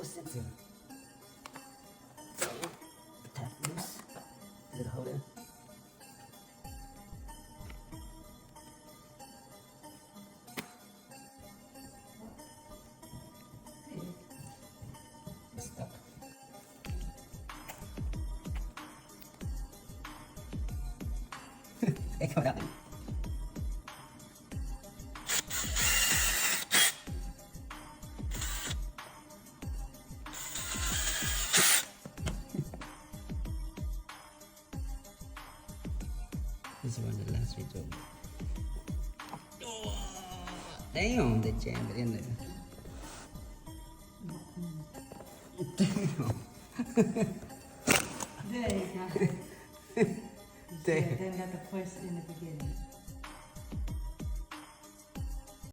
sit there. Tap this. Little hold it. It's stuck. It coming out. This is one of the last video. Damn, they jammed it in there. Damn. There you go. Damn. Then got the first in the beginning.